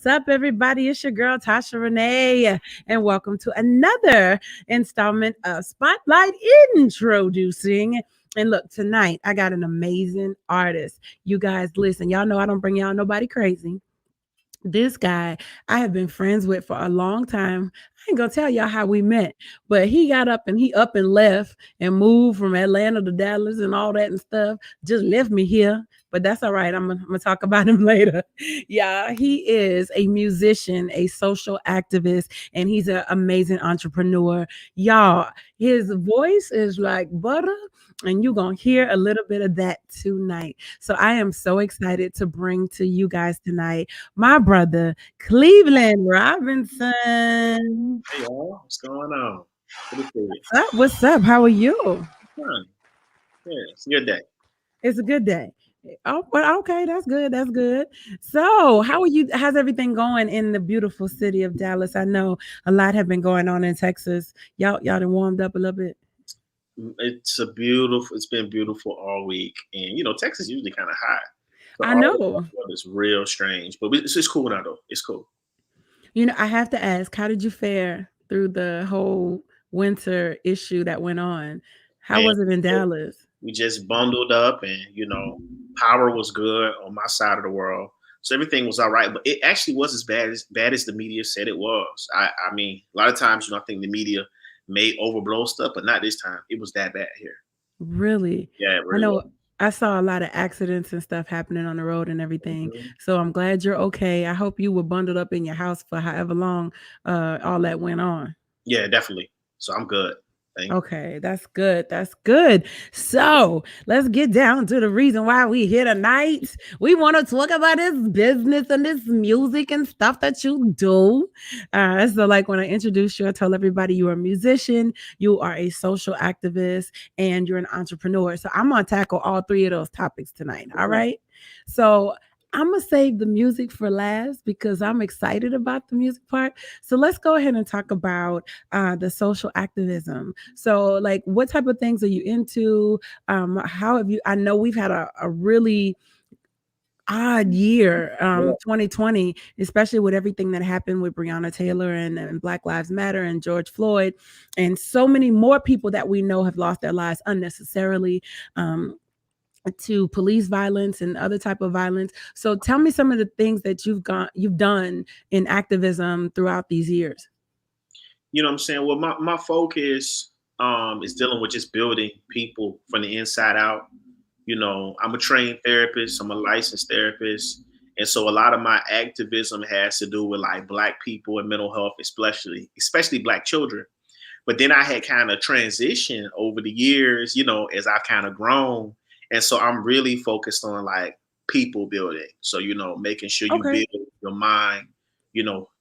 up, everybody? It's your girl, Tasha Renee, and welcome to another installment of Spotlight Introducing. And look, tonight I got an amazing artist. You guys, listen, y'all know I don't bring y'all nobody crazy. This guy I have been friends with for a long time. I ain't gonna tell y'all how we met, but he got up and he up and left and moved from Atlanta to Dallas and all that and stuff. Just left me here, but that's all right. I'm gonna talk about him later. Yeah, he is a musician, a social activist, and he's an amazing entrepreneur. Y'all, his voice is like butter, and you're gonna hear a little bit of that tonight. So I am so excited to bring to you guys tonight my brother, Cleveland Robinson. Hey y'all, what's going on? Good to see you. What's up? What's up? How are you? Fine. Yeah, it's a good day. It's a good day. Oh, well, okay, that's good. That's good. So, how are you? How's everything going in the beautiful city of Dallas? I know a lot have been going on in Texas. Y'all done warmed up a little bit. It's been beautiful all week. And Texas is usually kind of hot. So I all the know. weather is real strange. But it's cool now though. It's cool. I have to ask, how did you fare through the whole winter issue that went on? How Man, was it in Dallas? we just bundled up and power was good on my side of the world. So everything was all right. But it actually was as bad as the media said it was. I mean, a lot of times, I think the media may overblow stuff, but not this time. It was that bad here. Really? Yeah, it I really was. know I saw a lot of accidents and stuff happening on the road and everything. Mhm. So I'm glad you're okay. I hope you were bundled up in your house for however long all that went on. Yeah, definitely. So I'm good. Thank you. Okay, that's good. That's good. So let's get down to the reason why we here tonight. We want to talk about this business and this music and stuff that you do. So, like when I introduced you, I told everybody you are a musician, you are a social activist, and you're an entrepreneur. So, I'm going to tackle all three of those topics tonight. All Okay. right. So, I'm going to save the music for last because I'm excited about the music part. So, let's go ahead and talk about the social activism. So, like, what type of things are you into? How have you? I know we've had a really odd year, Yeah. 2020, especially with everything that happened with Breonna Taylor and Black Lives Matter and George Floyd, and so many more people that we know have lost their lives unnecessarily. To police violence and other type of violence. So tell me some of the things that you've done in activism throughout these years. You know what I'm saying? Well, my focus is dealing with just building people from the inside out. I'm a trained therapist, I'm a licensed therapist. And so a lot of my activism has to do with like black people and mental health, especially black children. But then I had kind of transitioned over the years, as I've kind of grown. And so I'm really focused on like people building. So, making sure you Okay. build your mind,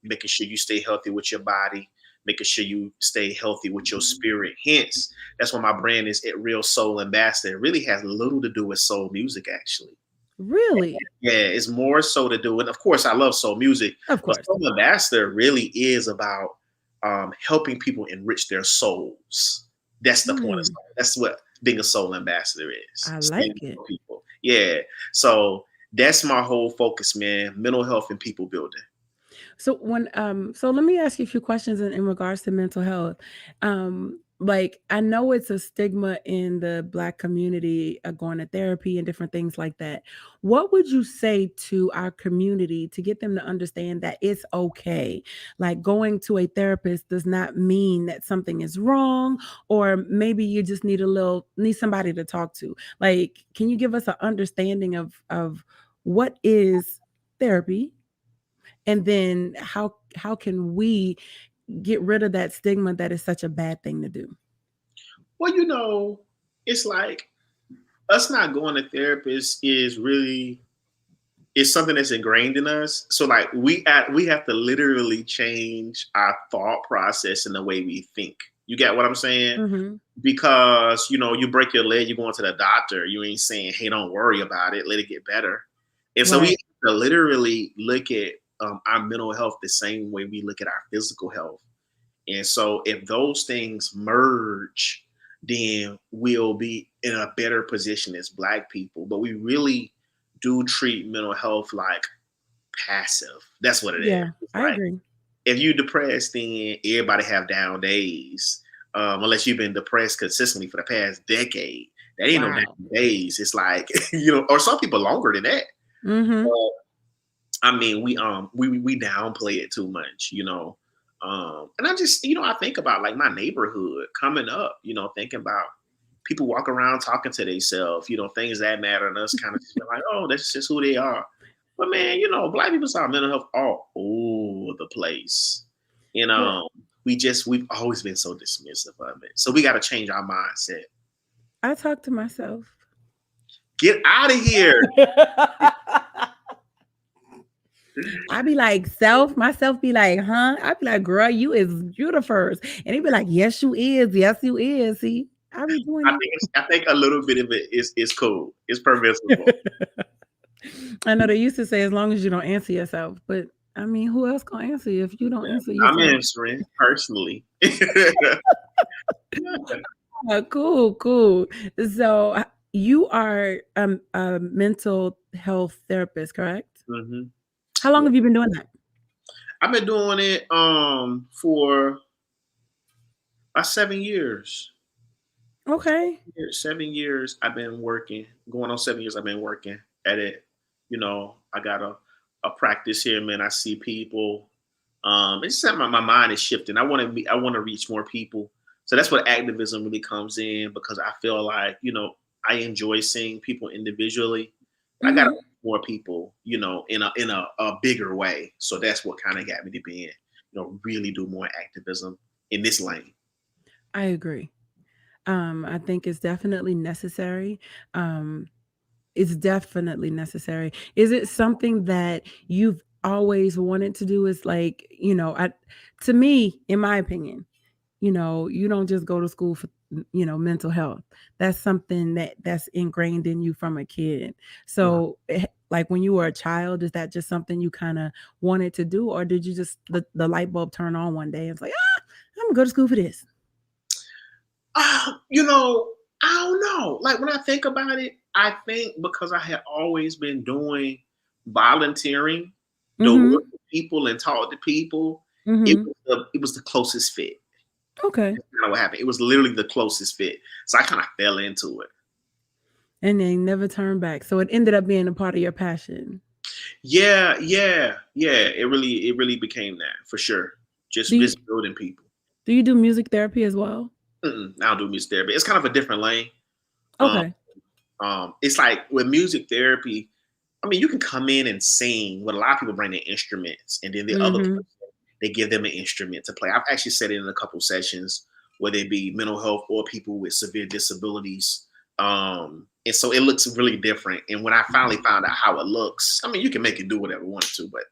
making sure you stay healthy with your body, making sure you stay healthy with your spirit. Hence, that's why my brand is at Real Soul Ambassador. It really has little to do with soul music, actually. Really? Yeah, it's more so to do, and of course, I love soul music, Of but course. Soul Ambassador really is about helping people enrich their souls. That's the point of Hmm, soul. That's what being a soul ambassador is. I Standing like it. for people. Yeah. So that's my whole focus, man. Mental health and people building. So let me ask you a few questions in regards to mental health. Like I know it's a stigma in the black community going to therapy and different things like that. What would you say to our community to get them to understand that it's okay? Like going to a therapist does not mean that something is wrong, or maybe you just need somebody to talk to. Like, can you give us an understanding of what is therapy? And then how can we get rid of that stigma that is such a bad thing to do? Well, it's like us not going to therapists is something that's ingrained in us. So like we have to literally change our thought process and the way we think. You get what I'm saying? Mhm. Because you break your leg, you're going to the doctor. You ain't saying, "Hey, don't worry about it. Let it get better." And so we Right. have to literally look at our mental health the same way we look at our physical health. And so if those things merge, then we'll be in a better position as Black people. But we really do treat mental health like passive. That's what it is. Yeah, It's I like agree. if you're depressed, then everybody have down days. Unless you've been depressed consistently for the past decade, that ain't no down Wow. days. It's like or some people longer than that. Mm-hmm. I mean, we downplay it too much, and I just, I think about like my neighborhood coming up, thinking about people walk around talking to themselves, things that matter, and us kind of just be like, oh, that's just who they are. But man, Black people saw mental health all over the place. And Well, we've always been so dismissive of it. So we got to change our mindset. I talk to myself. Get out of here. I be like, myself be like, huh? I be like, girl, you is beautiful. And he be like, yes, you is. Yes, you is. See, I be doing I think a little bit of it is cool. It's permissible. I know they used to say as long as you don't answer yourself, but I mean, who else gonna answer you if you don't answer yourself? I'm answering personally. Cool. So you are a mental health therapist, correct? Mm-hmm. How long have you been doing that? I've been doing it for about 7 years. Okay. 7 years I've been working. Going on 7 years I've been working at it. I got a practice here, man. I see people. It's just my mind is shifting. I want to reach more people. So that's what activism really comes in, because I feel like, I enjoy seeing people individually. I got to reach more people, in a bigger way. So that's what kind of got me to be really do more activism in this lane. I agree. I think it's definitely necessary. It's definitely necessary. Is it something that you've always wanted to do? Is like, to me, in my opinion, you don't just go to school for, mental health. That's something that's ingrained in you from a kid. So like when you were a child, is that just something you kind of wanted to do, or did you just the light bulb turn on one day and it's like, I'm gonna go to school for this? I don't know. Like when I think about it, I think because I had always been doing volunteering, work with people and talk to people, it was the closest fit. Okay. That's kind of what happened. It was literally the closest fit. So I kind of fell into it. And they never turned back. So it ended up being a part of your passion. Yeah. It really became that for sure. Just building people. Do you do music therapy as well? I don't do music therapy. It's kind of a different lane. Okay. It's like with music therapy, I mean, you can come in and sing, but a lot of people bring their instruments, and then the other person, they give them an instrument to play. I've actually said it in a couple sessions, whether it be mental health or people with severe disabilities. And so it looks really different. And when I finally found out how it looks, I mean, you can make it do whatever you want to, but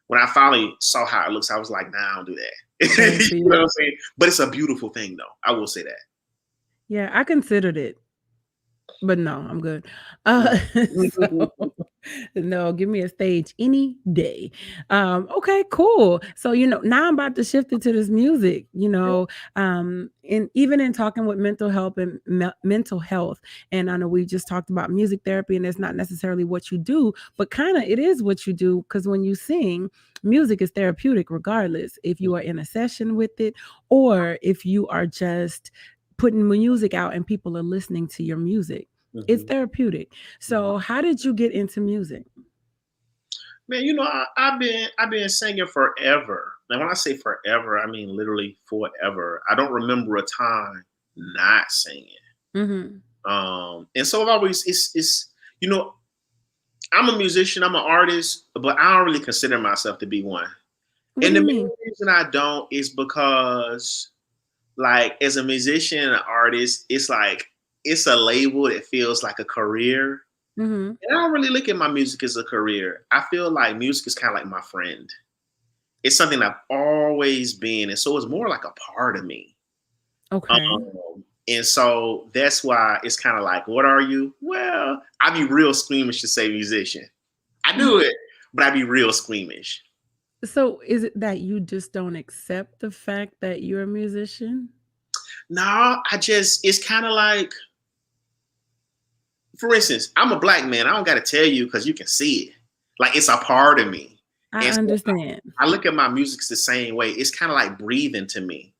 when I finally saw how it looks, I was like, nah, I don't do that. You know what I'm saying? But it's a beautiful thing, though. I will say that. Yeah, I considered it. But no, I'm good. So, no, give me a stage any day. Okay, cool. So, now I'm about to shift into this music, and even in talking with mental health and mental health. And I know we just talked about music therapy, and it's not necessarily what you do, but kind of it is what you do, because when you sing, music is therapeutic, regardless if you are in a session with it or if you are just putting music out and people are listening to your music. It's therapeutic. So how did you get into music? Man, I've been singing forever. And when I say forever, I mean literally forever. I don't remember a time not singing. And so I've always it's I'm a musician, I'm an artist, but I don't really consider myself to be one. What do you mean? Reason I don't is because, like, as a musician and an artist, it's like it's a label that feels like a career. And I don't really look at my music as a career. I feel like music is kind of like my friend. It's something I've always been, and so it's more like a part of me. Okay. And so that's why it's kind of like, what are you? Well, I'd be real squeamish to say musician. I do it, but I'd be real squeamish. So is it that you just don't accept the fact that you're a musician? No, it's kind of like, for instance, I'm a black man. I don't got to tell you because you can see it. Like, it's a part of me. I And so understand. I look at my music the same way. It's kind of like breathing to me.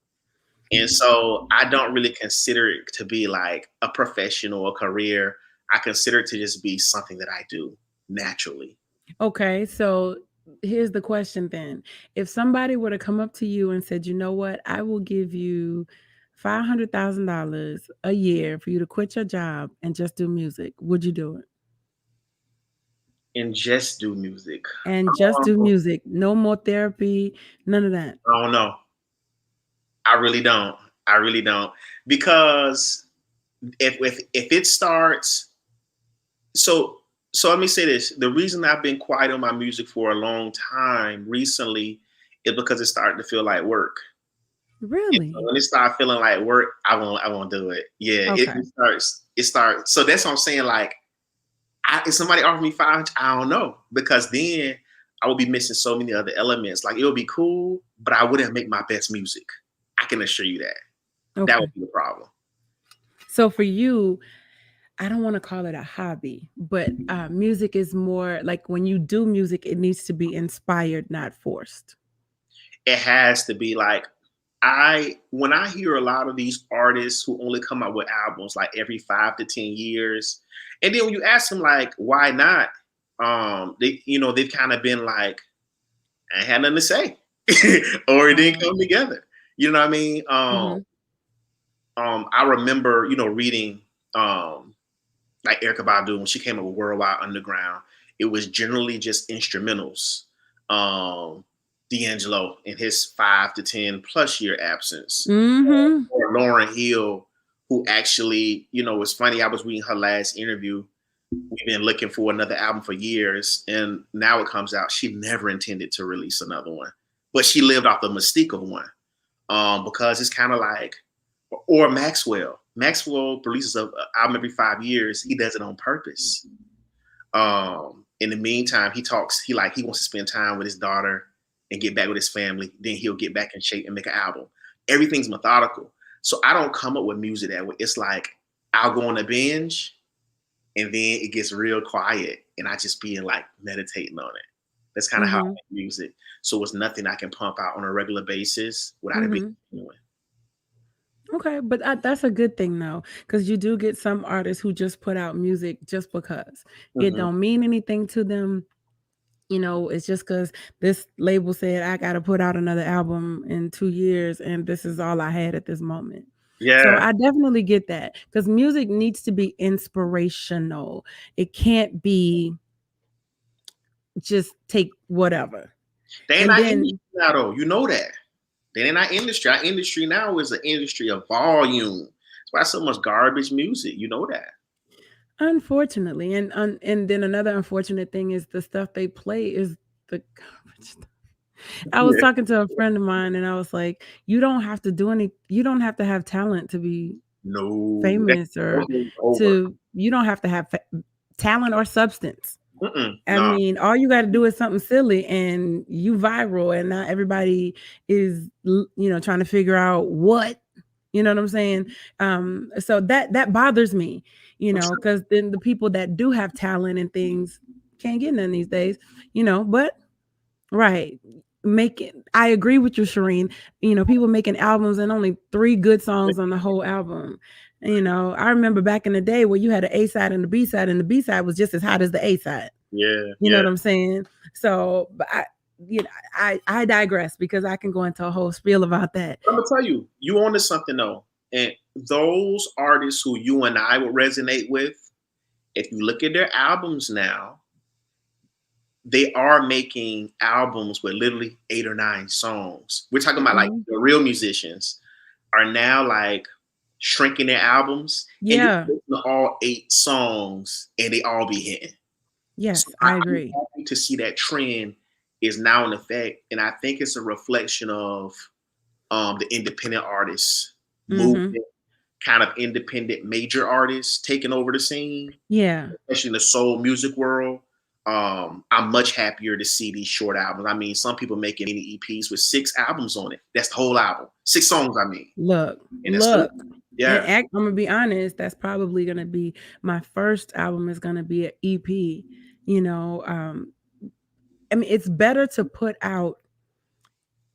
And so I don't really consider it to be like a professional, a career. I consider it to just be something that I do naturally. Okay, so here's the question then. If somebody were to come up to you and said, "You know what? I will give you $500,000 a year for you to quit your job and just do music," would you do it? And just do music. And just do music, no more therapy, none of that. I don't know. I really don't. I really don't. Because if it starts, so so let me say this. The reason I've been quiet on my music for a long time recently is because it started to feel like work. And so Really? when it starts feeling like work, I won't do it. Yeah, Okay. it starts. So that's what I'm saying. Like, if somebody offered me 500, I don't know, because then I would be missing so many other elements. Like, it would be cool, but I wouldn't make my best music. I can assure you that. That would Okay. be the problem. So for you, I don't want to call it a hobby, but music is more like when you do music, it needs to be inspired, not forced. It has to be like, when I hear a lot of these artists who only come out with albums like every 5 to 10 years, and then when you ask them like why not, they've kind of been like, I ain't had nothing to say, or it didn't come together. You know what I mean? Mm-hmm. I remember, reading like Erica Badu when she came up with Worldwide Underground. It was generally just instrumentals. D'Angelo in his 5 to 10 plus year absence, Mm-hmm. or Lauryn Hill, who actually, it's funny. I was reading her last interview. We've been looking for another album for years, and now it comes out. She never intended to release another one, but she lived off the mystique of one, because it's kind of like, or Maxwell. Maxwell releases an album every 5 years. He does it on purpose. In the meantime, he talks. He wants to spend time with his daughter and get back with his family. Then he'll get back in shape and make an album. Everything's methodical. So I don't come up with music that way. It's like I'll go on a binge, and then it gets real quiet, and I just be like meditating on it. That's kind of how I Mm-hmm. make music. So it's nothing I can pump out on a regular basis without it being Mm-hmm. genuine. Okay, but that's a good thing though, because you do get some artists who just put out music just because it Mhm. don't mean anything to them. It's just because this label said I got to put out another album in 2 years, and this is all I had at this moment. So Yeah, I definitely get that because music needs to be inspirational. It can't be just take whatever. they ain't And not industry then, now though. You know that. They ain't not industry. Our industry now is an industry of volume. That's why so much garbage music. You know that. unfortunately, and then another unfortunate thing is the stuff they play is the garbage stuff. I was Yeah. talking to a friend of mine, and I was like, you don't have to have talent to be No, famous, or those days are over. you don't have to have talent or substance. I No. mean, all you got to do is something silly and you viral, and now everybody is trying to figure out what, you know what I'm saying. So that bothers me, I'm sure. because then the people that do have talent and things can't get none these days, but right. I agree with you, Shireen. People making albums and only 3 good songs on the whole album. I remember back in the day where you had an A side and the B side, and the B side was just as hot as the A side. Yeah, You know yeah. what I'm saying? So, but I digress because I can go into a whole spiel about that. I'm gonna tell you, you onto something though. And those artists who you and I would resonate with, if you look at their albums now, they are making albums with literally 8 or 9 songs. We're talking about like Mhm. the real musicians are now like shrinking their albums, and you Yeah. listen to all 8 songs and they all be hitting. So Yes, I I'm agree. happy to see that trend is now in effect, and I think it's a reflection of the independent artists Mhm. movement, kind of independent major artists taking over the scene, Yeah. especially in the soul music world. I'm much happier to see these short albums. I mean, some people making mini EPs with 6 albums on it. That's the whole album, 6 songs. I mean, Look, and that's good. look. And Yeah, I'm gonna be honest, that's probably gonna be my first album is gonna be an EP. You know, um, I mean, it's better to put out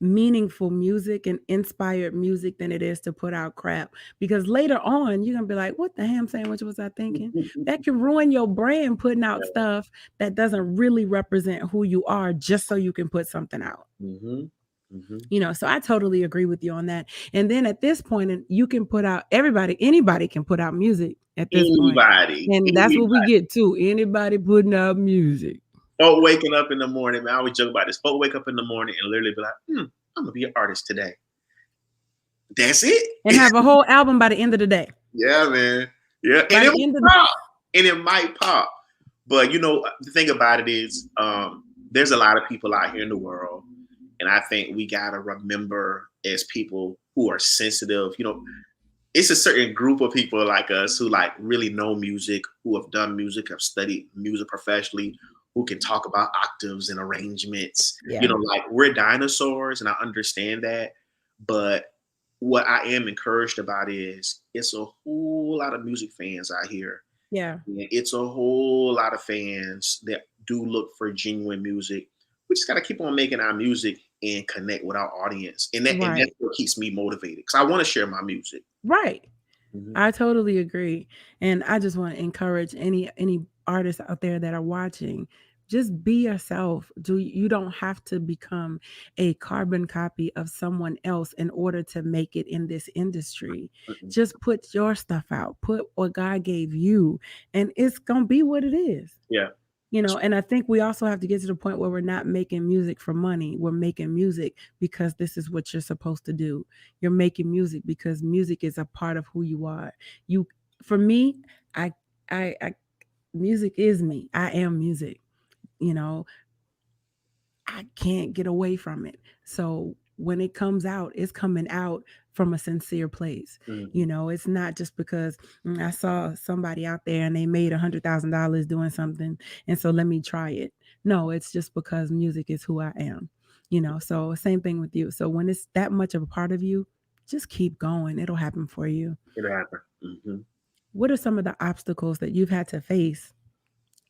meaningful music and inspired music than it is to put out crap, because later on you're gonna be like, what the ham sandwich was I thinking? That can ruin your brand, putting out stuff that doesn't really represent who you are just so you can put something out. So I totally agree with you on that. And then at this point, you can put out, anybody can put out music at this point, and that's what we get to, anybody putting out music. Folk waking up in the morning, man, I always joke about this. Folk wake up in the morning and literally be like, I'm gonna be an artist today. That's it. And have a whole album by the end of the day. Yeah, man. Yeah. And it might pop. But the thing about it is, there's a lot of people out here in the world. And I think we gotta remember, as people who are sensitive, it's a certain group of people like us who like really know music, who have done music, have studied music professionally, who can talk about octaves and arrangements. Yeah. Like we're dinosaurs, and I understand that. But what I am encouraged about is it's a whole lot of music fans out here. Yeah. And it's a whole lot of fans that do look for genuine music. We just got to keep on making our music and connect with our audience. And that's what keeps me motivated, because I want to share my music. Right. I totally agree. And I just want to encourage any artists out there that are watching, just be yourself. You don't have to become a carbon copy of someone else in order to make it in this industry. Just put your stuff out, put what God gave you, and it's gonna be what it is. Yeah. And I think we also have to get to the point where we're not making music for money. We're making music because this is what you're supposed to do. You're making music because music is a part of who you are. For me, I music is me. I am music. I can't get away from it. So when it comes out, it's coming out from a sincere place. It's not just because I saw somebody out there and they made $100,000 doing something, and so let me try it. No, it's just because music is who I am. So same thing with you. So when it's that much of a part of you, just keep going. It'll happen for you. It'll happen. What are some of the obstacles that you've had to face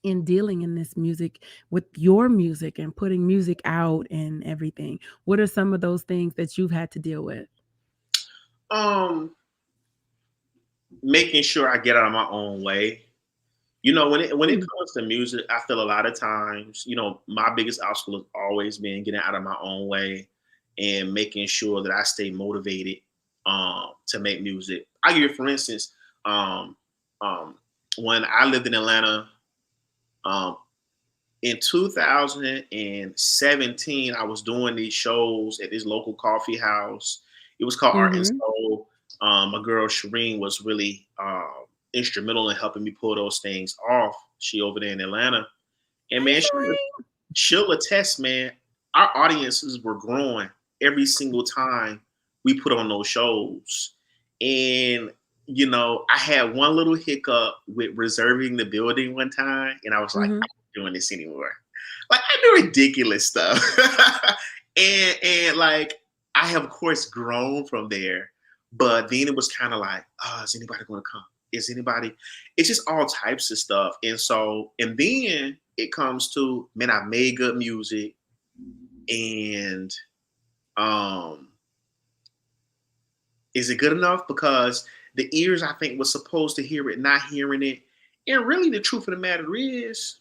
in dealing in this music, with your music and putting music out and everything? What are some of those things that you've had to deal with? Making sure I get out of my own way. When it comes to music, I feel a lot of times, my biggest obstacle has always been getting out of my own way and making sure that I stay motivated to make music. I give you, for instance, when I lived in Atlanta, in 2017, I was doing these shows at this local coffee house. It was called Art and Soul. My girl Shireen was really instrumental in helping me pull those things off. She over there in Atlanta. And man, she'll attest, man, our audiences were growing every single time we put on those shows. And I had one little hiccup with reserving the building one time, and I was like, I'm not doing this anymore. Like, I do ridiculous stuff. and like, I have, of course, grown from there. But then it was kind of like, is anybody going to come? Is anybody? It's just all types of stuff. And then it comes to, man, I made good music. And is it good enough? Because the ears, I think, was supposed to hear it, not hearing it. And really, the truth of the matter is,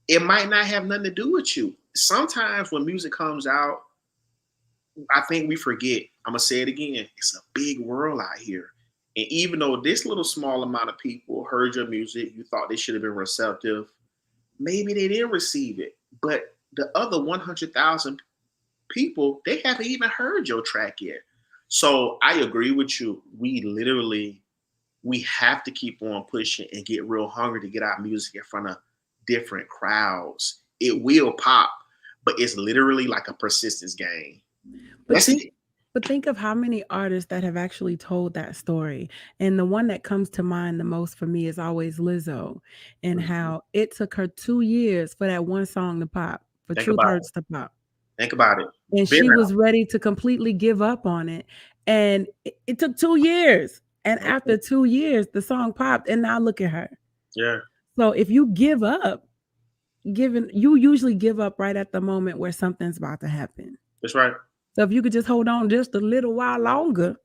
it might not have nothing to do with you. Sometimes when music comes out, I think we forget. I'm going to say it again. It's a big world out here. And even though this little small amount of people heard your music, you thought they should have been receptive, maybe they didn't receive it. But the other 100,000 people, they haven't even heard your track yet. So I agree with you. We have to keep on pushing and get real hungry to get our music in front of different crowds. It will pop, but it's literally like a persistence game. But think of how many artists that have actually told that story. And the one that comes to mind the most for me is always Lizzo, and how it took her 2 years for that one song to pop, for Truth Hurts to pop. Think about it. And she was ready to completely give up on it. And it took 2 years. And after 2 years, the song popped, and now look at her. Yeah. So if you give up, you usually give up right at the moment where something's about to happen. That's right. So if you could just hold on just a little while longer,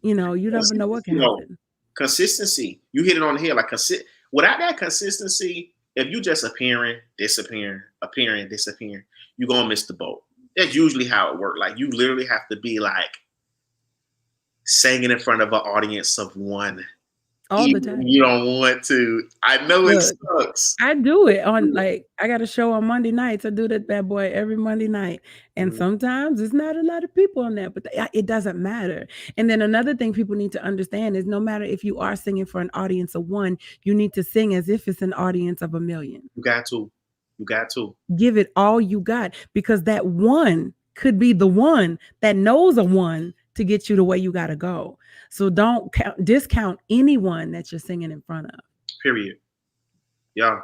you never know what can happen. Consistency. You hit it on the head. Like without that consistency, if you just appearing, disappearing, you're gonna miss the boat. That's usually how it works. Like you literally have to be like singing in front of an audience of one. All the time. You don't want to. I know it sucks. I do it on I got a show on Monday nights. I do that bad boy every Monday night. And sometimes it's not a lot of people on that, but it doesn't matter. And then another thing people need to understand is no matter if you are singing for an audience of one, you need to sing as if it's an audience of 1 million. You got to. Give it all you got, because that one could be the one that knows a one to get you the way you got to go. So don't discount anyone that you're singing in front of. Period. Yeah,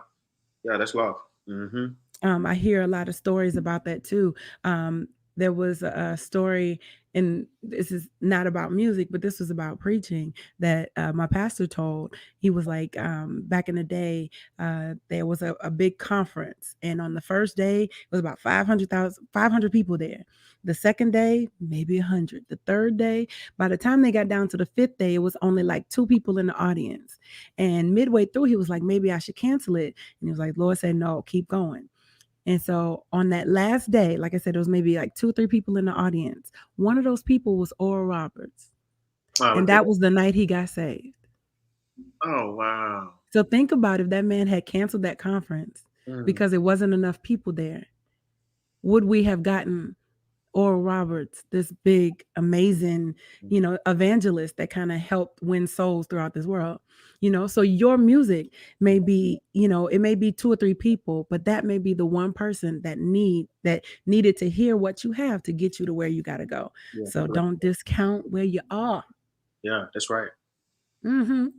that's love. Mm-hmm. I hear a lot of stories about that too. There was a story, and this is not about music, but this was about preaching, that my pastor told. He was like, back in the day, there was a big conference, and on the first day, it was about 500 people there. The second day, maybe 100. The third day, by the time they got down to the fifth day, it was only like 2 people in the audience. And midway through, he was like, maybe I should cancel it. And he was like, Lord said, no, keep going. And so on that last day, like I said, there was maybe like 2 or 3 people in the audience. One of those people was Oral Roberts. And that was the night he got saved. Oh, wow. So think about if that man had canceled that conference because there wasn't enough people there. Would we have gotten Oral Roberts, this big, amazing, evangelist that kind of helped win souls throughout this world? So your music may be, it may be 2 or 3 people, but that may be the one person that needed to hear what you have to get you to where you got to go. Yeah, so don't discount where you are. Yeah, that's right. Mm-hmm.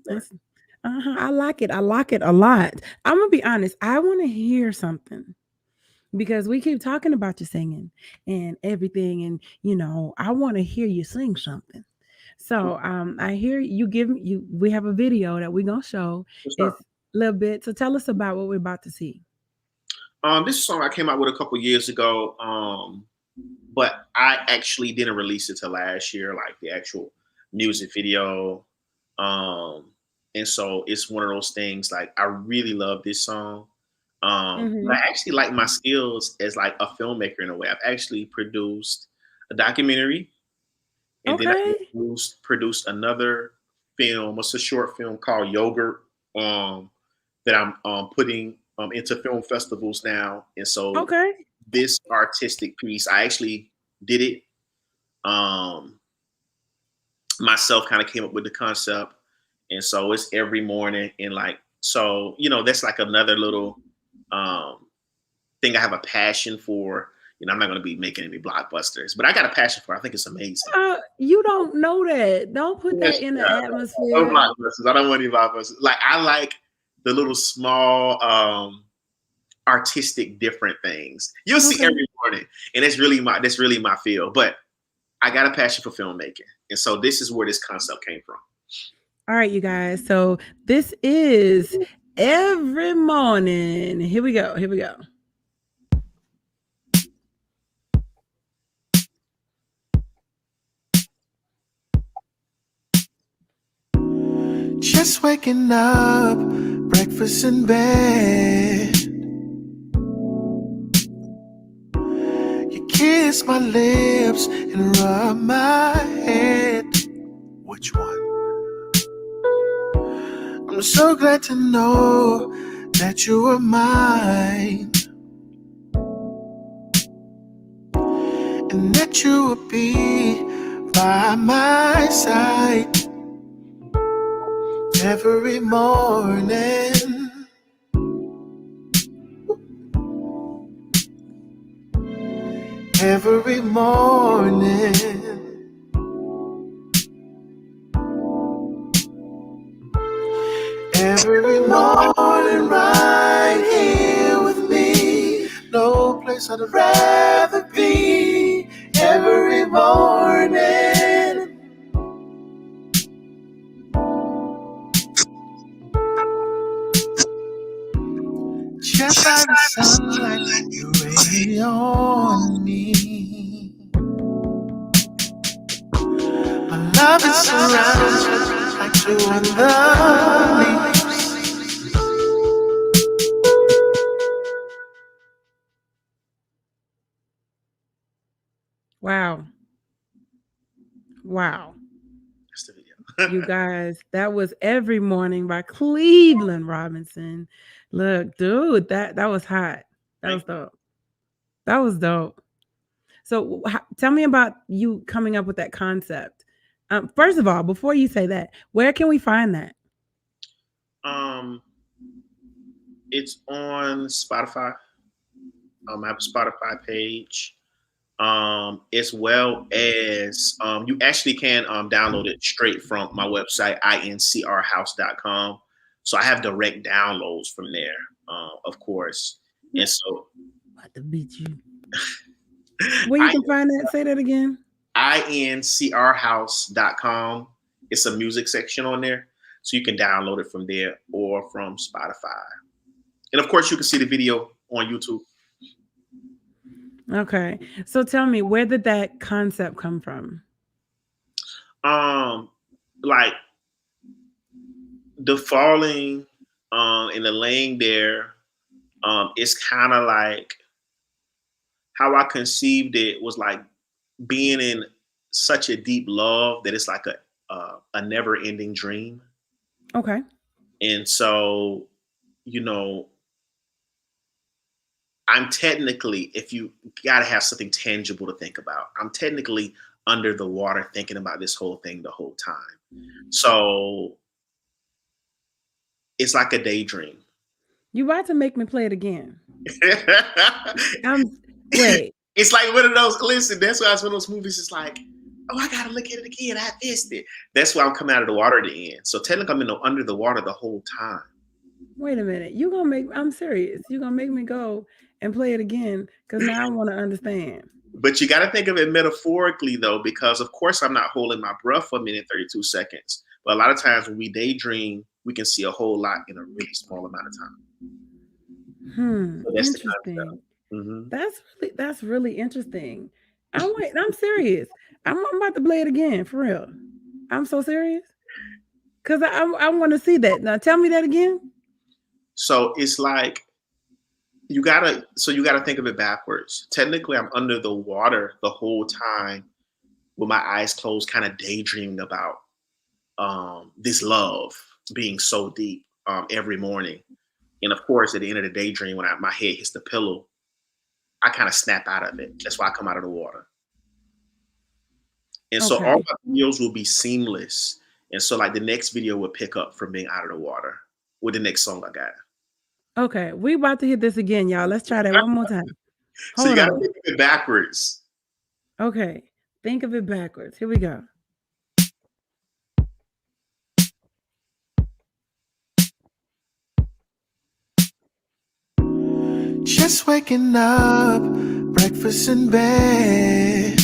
I like it. I like it a lot. I'm gonna be honest. I want to hear something, because we keep talking about you singing and everything, and I want to hear you sing something. So I hear we have a video that we're gonna show. It's a little bit. So tell us about what we're about to see. This is a song I came out with a couple years ago, but I actually didn't release it till last year, like the actual music video. And so it's one of those things, like I really love this song. I actually like my skills as like a filmmaker in a way. I've actually produced a documentary, and then I produced another film. It's a short film called Yogurt, that I'm putting into film festivals now. And so this artistic piece, I actually did it myself, kind of came up with the concept. And so it's every morning, and like, so, that's like another little thing I have a passion for. I'm not going to be making any blockbusters, but I got a passion for it. I think it's amazing. You don't know that. Don't put that in the atmosphere. No blockbusters. I don't want any blockbusters. Like, I like the little small artistic different things. You'll see every morning, and that's really my field. But I got a passion for filmmaking, and so this is where this concept came from. All right, you guys. So this is Every Morning. Here we go. Just waking up, breakfast in bed. You kiss my lips and rub my head. Which one? I'm so glad to know that you are mine, and that you will be by my side every morning. Every morning. Every morning, right here with me. No place I'd rather be. Every morning. just like the sunlight you radiate on me. My love is surrounded like dew on the leaves. Wow. Wow. That's the video. You guys, that was Every Morning by Cleveland Robinson. Look, dude, that was hot. That was dope. That was dope. So tell me about you coming up with that concept. First of all, before you say that, where can we find that? It's on Spotify. I have a Spotify page. As well as you actually can download it straight from my website, incrhouse.com. So I have direct downloads from there, of course. And so about to beat you. Where you can find that? Say that again. incrhouse.com. It's a music section on there. So you can download it from there or from Spotify. And of course, you can see the video on YouTube. Okay. So tell me, where did that concept come from? Like the falling and the laying there, it's kind of like how I conceived it was like being in such a deep love that it's like a never-ending dream. Okay. And so, I'm technically, if you got to have something tangible to think about, I'm technically under the water thinking about this whole thing the whole time. So it's like a daydream. You about to make me play it again. Wait. It's like one of those, listen, that's why it's one of those movies. It's like, oh, I got to look at it again. I missed it. That's why I'm coming out of the water at the end. So technically I'm under the water the whole time. Wait a minute. I'm serious. You're going to make me go and play it again because now I want to understand. But you got to think of it metaphorically, though, because, of course, I'm not holding my breath for a minute, 32 seconds. But a lot of times when we daydream, we can see a whole lot in a really small amount of time. So that's interesting. That's really interesting. I'm serious. I'm about to play it again, for real. I'm so serious. Because I want to see that. Now, tell me that again. So it's like, you gotta think of it backwards. Technically, I'm under the water the whole time with my eyes closed, kind of daydreaming about this love being so deep every morning. And of course, at the end of the daydream, when my head hits the pillow, I kind of snap out of it. That's why I come out of the water. And so all my videos will be seamless. And so like the next video will pick up from being out of the water with the next song I got. Okay, we about to hit this again, y'all. Let's try that one more time. So you got to think of it backwards. Okay, think of it backwards. Here we go. Just waking up, breakfast in bed.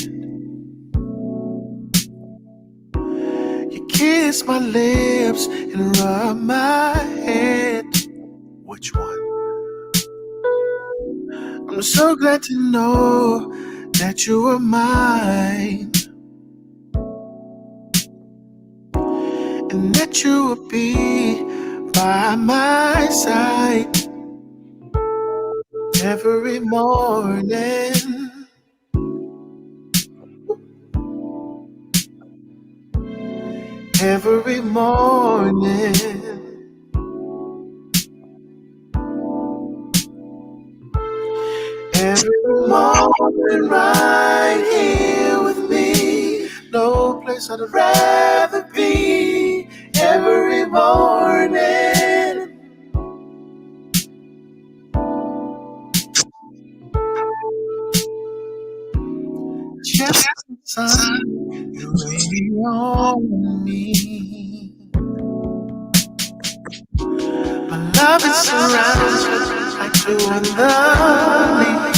You kiss my lips and rub my head. Which one? I'm so glad to know that you are mine, and that you will be by my side every morning. Every morning. Every morning right here with me. No place I'd rather be. Every morning. Just the sun, you rain on me. My love is surrounded like dew on the leaves.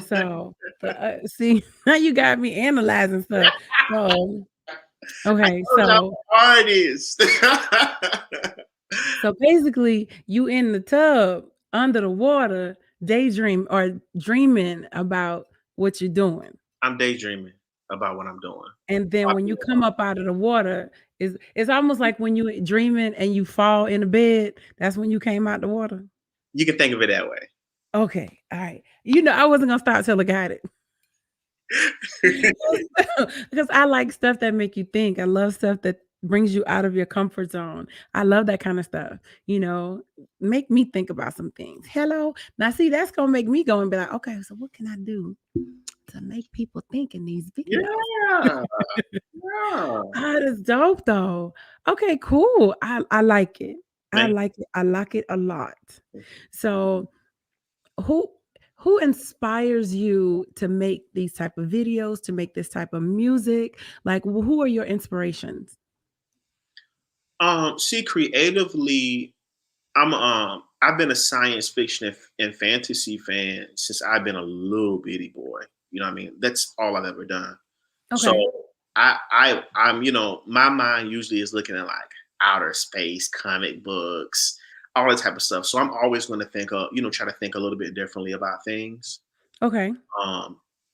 So See, now you got me analyzing stuff. So, I okay, told y'all how hard it is. so basically, you in the tub under the water, daydream or dreaming about what you're doing. I'm daydreaming about what I'm doing. And then when you come up out of the water, it's almost like when you dreaming and you fall in the bed, that's when you came out the water. You can think of it that way. Okay, all right. You know, I wasn't gonna stop till I got it. Because I like stuff that make you think. I love stuff that brings you out of your comfort zone. I love that kind of stuff. You know, make me think about some things. Hello. Now see, that's gonna make me go and be like, okay, so what can I do to make people think in these videos? Yeah. Yeah. That is dope though. Okay, cool. I like it. I Man. like it. I like it a lot. So who who inspires you to make these type of videos, to make this type of music? Like who are your inspirations? See, creatively, I've been a science fiction and fantasy fan since I've been a little bitty boy. You know what I mean? That's all I've ever done. Okay. So I'm, my mind usually is looking at like outer space, comic books, all that type of stuff. So I'm always going to think of, try to think a little bit differently about things. Okay.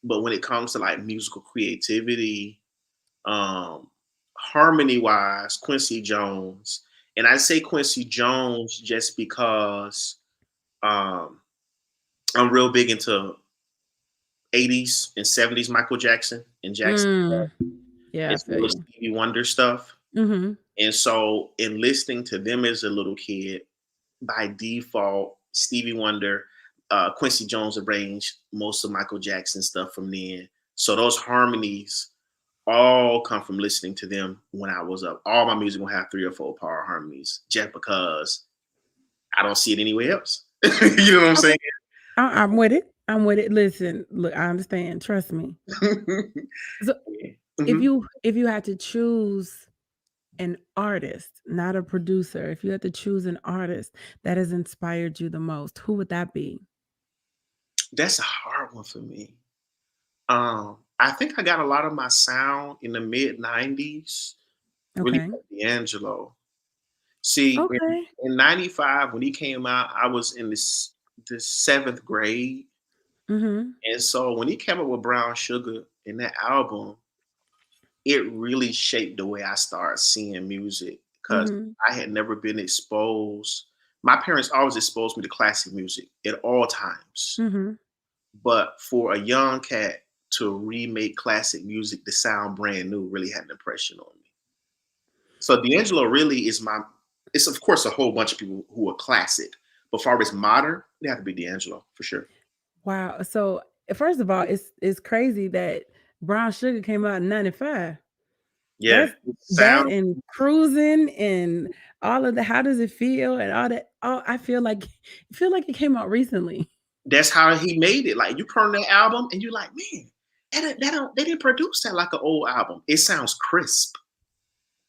But when it comes to like musical creativity, harmony wise, Quincy Jones, and I say Quincy Jones just because I'm real big into 80s and 70s Michael Jackson and Jackson. Yeah, It's little Stevie Wonder stuff. Mm-hmm. And so in listening to them as a little kid, by default, Stevie Wonder, Quincy Jones arranged most of Michael Jackson stuff from then. So those harmonies all come from listening to them when I was up. All my music will have 3 or 4 power harmonies just because I don't see it anywhere else. You know what I'm saying? I'm with it. I'm with it. Listen, look, I understand. Trust me. So if you had to choose an artist, not a producer, if you had to choose an artist that has inspired you the most, who would that be? That's a hard one for me. I think I got a lot of my sound in the mid 90s. Really Okay. from D'Angelo. See, Okay. in 95, when he came out, I was in the 7th grade. Mm-hmm. And so when he came up with Brown Sugar in that album, it really shaped the way I started seeing music because Mm-hmm. I had never been exposed. My parents always exposed me to classic music at all times. Mm-hmm. But for a young cat to remake classic music to sound brand new really had an impression on me. So D'Angelo really is it's of course a whole bunch of people who are classic, but far as modern, it have to be D'Angelo for sure. Wow. So first of all, it's crazy that Brown Sugar came out in 95. Yeah, That and cruising and all of the how does it feel and all that. Oh, I feel like it came out recently. That's how he made it. Like you turn that album and you're like, man, they didn't produce that like an old album. It sounds crisp.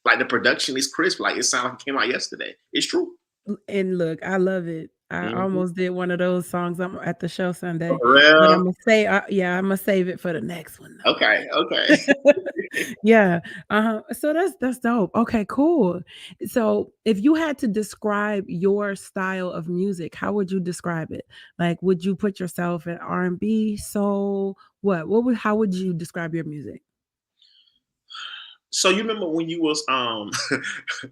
Like the production is crisp. Like it sounds like it came out yesterday. It's true. And look, I love it. I almost did one of those songs. I'm at the show Sunday, For real? but I'm gonna say, I'm gonna save it for the next one. Though. Okay. Yeah. So that's dope. Okay, cool. So if you had to describe your style of music, how would you describe it? Like, would you put yourself in R&B, soul? How would you describe your music? So you remember when you was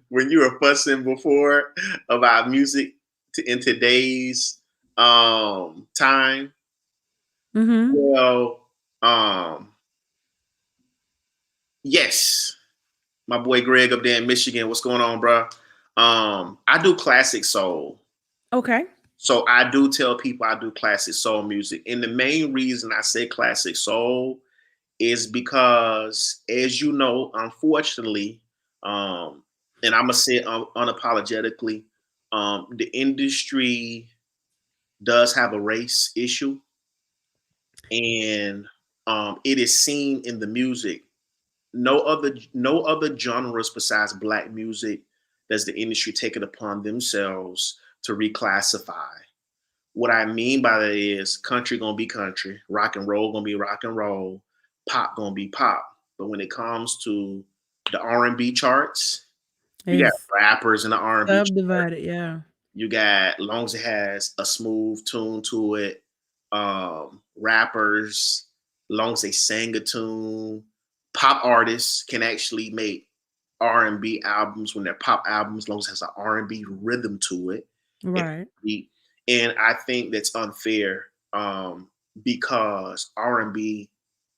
when you were fussing before about music in today's time? Mm-hmm. Well, yes, my boy Greg up there in Michigan. What's going on, bro? I do classic soul. Okay. So I do tell people I do classic soul music. And the main reason I say classic soul is because, as you know, unfortunately, and I'm gonna say it unapologetically, the industry does have a race issue, and it is seen in the music. No other genres besides Black music does the industry take it upon themselves to reclassify. What I mean by that is country gonna be country, rock and roll gonna be rock and roll, pop gonna be pop. But when it comes to the R&B charts, you got It's rappers in the R&B chart. subdivided. Yeah. You got, long as it has a smooth tune to it, rappers, long as they sing a tune, pop artists can actually make R&B albums when they're pop albums, as long as it has an R&B rhythm to it. Right. And I think that's unfair, because R&B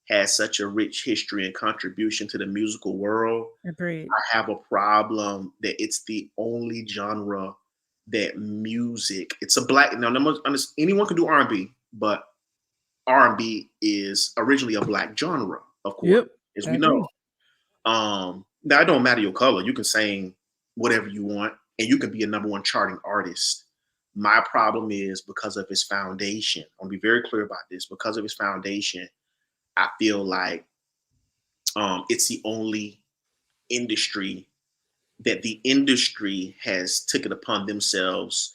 has such a rich history and contribution to the musical world. Agreed. I have a problem that it's the only genre that music. It's a black. Now, anyone can do R&B, but R&B is originally a black genre, of course, Yep. as I we agree. know. Now it don't matter your color. You can sing whatever you want, and you can be a number one charting artist. My problem is because of its foundation. I'll be very clear about this. Because of its foundation, I feel like it's the only industry that the industry has took it upon themselves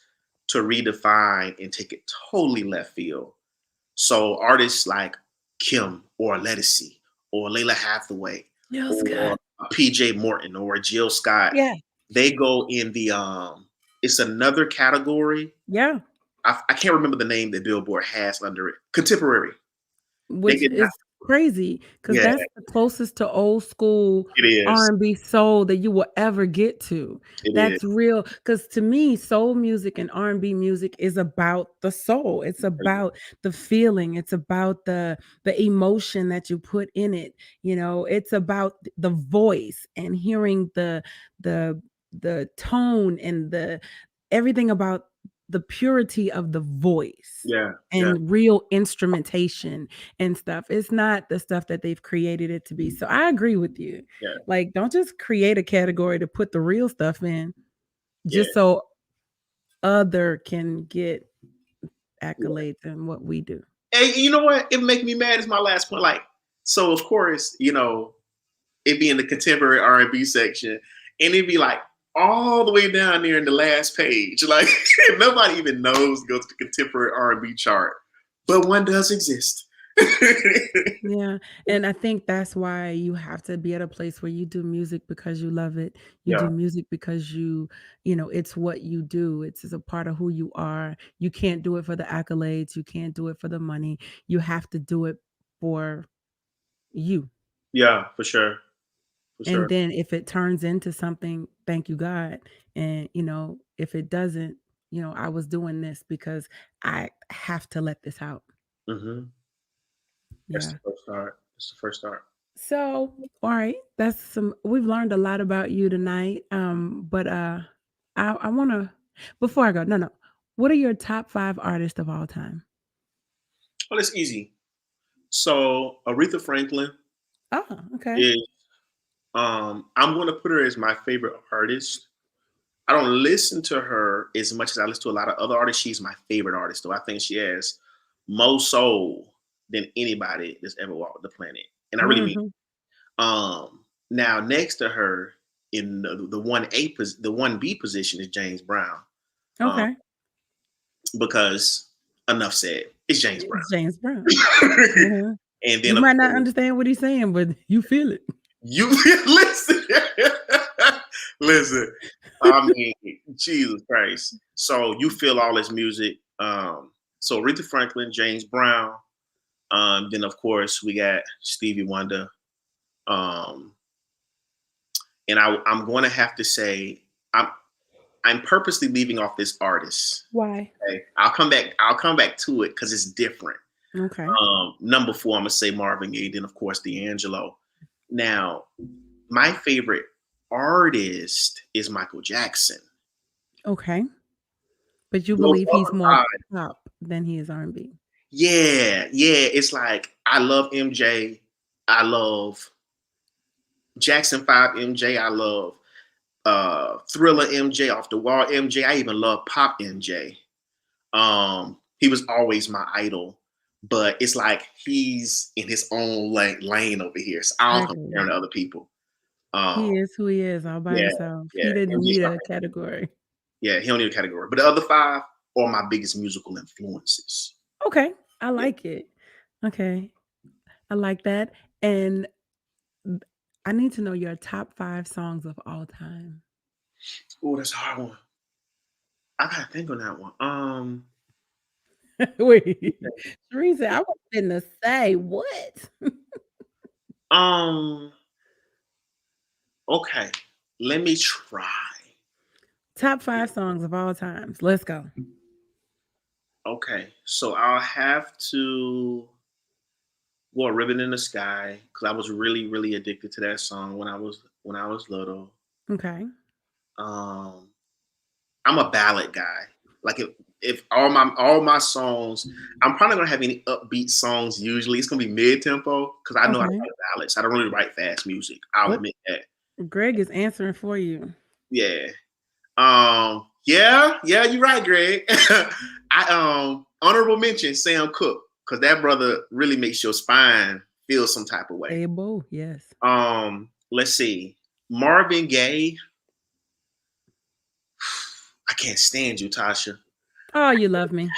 to redefine and take it totally left field. So artists like Kim or Ledisi or Layla Hathaway Jill or Scott. PJ Morton or Jill Scott, Yeah. they go in the it's another category. Yeah. I can't remember the name that Billboard has under it. Contemporary. Which get is crazy because Yeah. that's the closest to old school It is. R&B soul that you will ever get to. It That's is. real. Because to me, soul music and R&B music is about the soul. It's about the feeling. It's about the emotion that you put in it. It's about the voice and hearing the tone and the everything about the purity of the voice. Yeah. And real instrumentation and stuff. It's not the stuff that they've created it to be. So I agree with you. Yeah. Like, don't just create a category to put the real stuff in just so other can get accolades in what we do. And you know what? It make me mad is my last point. Like, so of course, it'd be in the contemporary R&B section, and it'd be like all the way down there in the last page. Like nobody even knows to go to the contemporary R&B chart, but one does exist. Yeah. And I think that's why you have to be at a place where you do music because you love it. You do music because it's what you do. It's a part of who you are. You can't do it for the accolades. You can't do it for the money. You have to do it for you. Yeah, for sure. And then if it turns into something, thank you, God. And, if it doesn't, I was doing this because I have to let this out. Mm-hmm. That's the first start. That's the first start. So, all right, we've learned a lot about you tonight. But I want to, before I go, no. What are your top 5 artists of all time? Well, it's easy. So Aretha Franklin. Oh, okay. I'm going to put her as my favorite artist. I don't listen to her as much as I listen to a lot of other artists. She's my favorite artist, though. I think she has more soul than anybody that's ever walked the planet, and I really mean. Now next to her in the 1B position is James Brown. Okay. Because enough said, it's James Brown. James Brown. Mm-hmm. And then you might not understand what he's saying, but you feel it. You listen. Listen. I mean, Jesus Christ. So you feel all his music. So Aretha Franklin, James Brown. Then of course we got Stevie Wonder. And I'm going to have to say I'm purposely leaving off this artist. Why? Okay? I'll come back to it because it's different. Okay. Number 4, I'm gonna say Marvin Gaye. Then of course D'Angelo. Now, my favorite artist is Michael Jackson. Okay. But you believe he's more pop than he is R&B. Yeah. It's like I love MJ. I love Jackson 5 MJ. I love Thriller MJ, Off the Wall MJ. I even love Pop MJ. He was always my idol, but it's like he's in his own lane over here. So I don't compare him to other people. He is who he is all by himself. He didn't need a category. Yeah, he don't need a category. But the other 5, or my biggest musical influences. Okay, I like it. Okay, I like that. And I need to know your top 5 songs of all time. Oh, that's a hard one. I gotta think on that one. Wait, Teresa, I was finna say what? um, okay, let me try. Top 5 songs of all times. Let's go. Okay, so I'll have to go a ribbon in the sky because I was really, really addicted to that song when I was little. Okay. Um, I'm a ballad guy. Like if all my songs, I'm probably gonna have any upbeat songs. Usually, it's gonna be mid tempo because I know I Okay. write ballads. I don't really write fast music. I'll What? admit that. Greg is answering for you. Yeah. Yeah. You're right, Greg. I honorable mention Sam Cooke because that brother really makes your spine feel some type of way. Able, yes. Let's see, Marvin Gaye. I can't stand you, Tasha. Oh, you love me.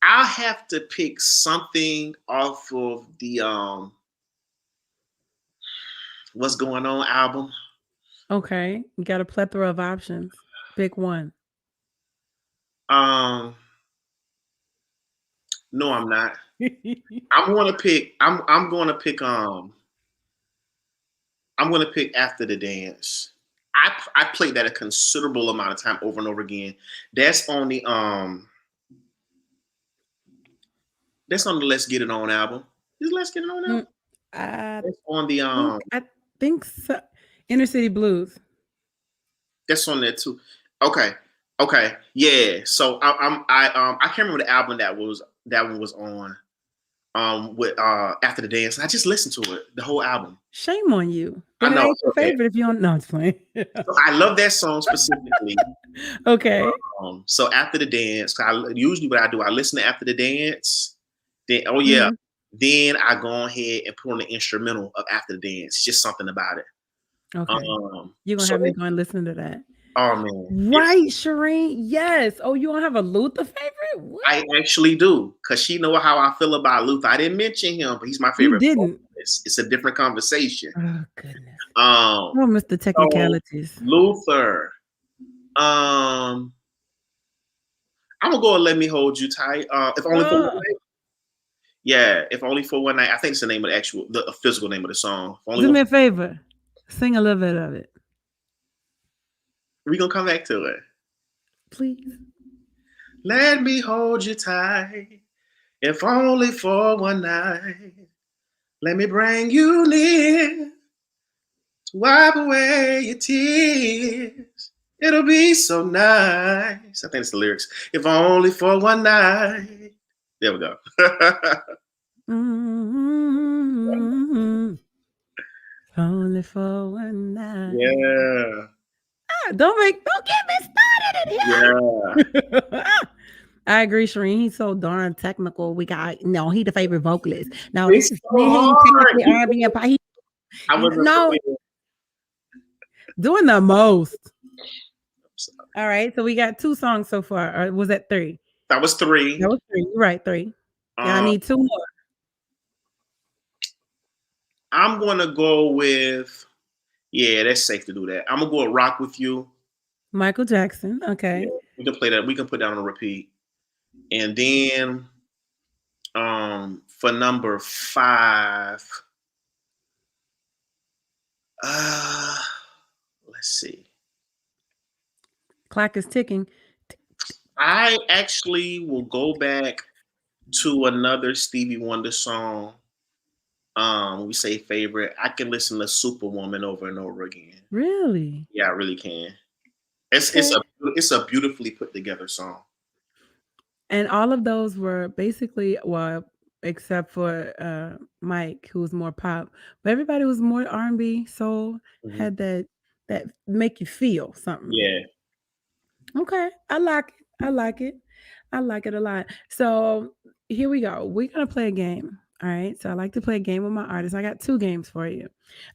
I'll have to pick something off of the What's Going On album. Okay. You got a plethora of options. Pick one. No, I'm not. I'm gonna pick After the Dance. I played that a considerable amount of time over and over again. That's on the Let's Get It On album. Is Let's Get It On album? That's on the I think so. Inner City Blues. That's on there too. Okay. Yeah. So I can't remember the album that one was on. With After the Dance. I just listened to it, the whole album. Shame on you. I know. It's your favorite if you don't know. It's playing. So I love that song specifically. Okay. So After the Dance, usually what I do, I listen to After the Dance. Then then I go ahead and put on the instrumental of After the Dance. It's just something about it. Okay. You're gonna have me go and listen to that. Oh man. Right, Shireen. Yes. Oh, you don't have a Luther favorite? What? I actually do, because she know how I feel about Luther. I didn't mention him, but he's my favorite. You didn't. It's a different conversation. Oh goodness. Oh, Mr. Technicalities. So Luther. I'm gonna go and Let Me Hold You Tight. If only for one night. Yeah, If Only for One Night. I think it's the name of the physical name of the song. Do me a favor. Sing a little bit of it. We're gonna come back to it. Please. Let me hold you tight, if only for one night. Let me bring you near to wipe away your tears. It'll be so nice. I think it's the lyrics. If only for one night. There we go. Only for one night. Yeah. Don't get me started in here. Yeah. I agree, Shireen. He's so darn technical. He the favorite vocalist. Now this is technically R&B and pop. Doing the most. All right, so we got 2 songs so far. Or was that 3? That was 3. You're right, 3. I need 2 more. I'm gonna go with, that's safe to do that. I'm gonna go with Rock With You. Michael Jackson. Okay. Yeah, we can play that. We can put that on a repeat. And then for number 5, let's see. Clock is ticking. I actually will go back to another Stevie Wonder song. We say favorite. I can listen to Superwoman over and over again. Really? Yeah, I really can. It's a beautifully put together song. And all of those were basically, well, except for Mike, who was more pop, but everybody was more R&B, soul, had that make you feel something. Yeah. Okay, I like it. I like it a lot. So here we go. We're gonna play a game. All right. So I like to play a game with my artists. I got 2 games for you.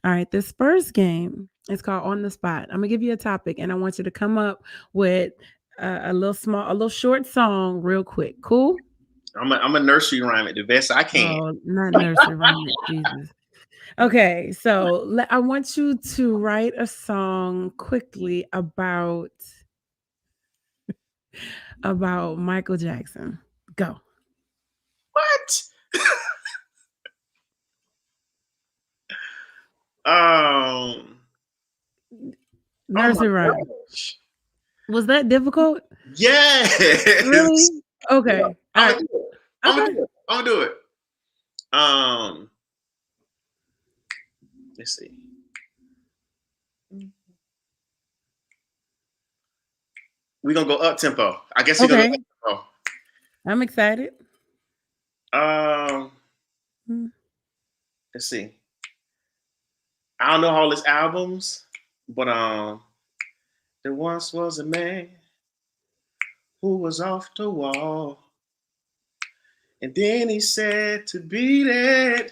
All right. This first game is called On the Spot. I'm gonna give you a topic, and I want you to come up with a little short song, real quick. Cool. I'm a nursery rhyme it the best I can. Oh, not nursery rhyme it, Jesus. Okay, so I want you to write a song quickly about Michael Jackson. Go. What? Um. Nursery Oh my rhyme. gosh. Was that difficult? Yes. Really? Okay. Yeah, All I'm right. gonna do it. I'm Okay. gonna do it. I'm gonna do it. Um. Let's see. We're gonna go up tempo. I guess we're gonna Okay. go up I'm excited. tempo. Mm. Let's see. I don't know all his albums, but there once was a man who was off the wall, and then he said to beat it.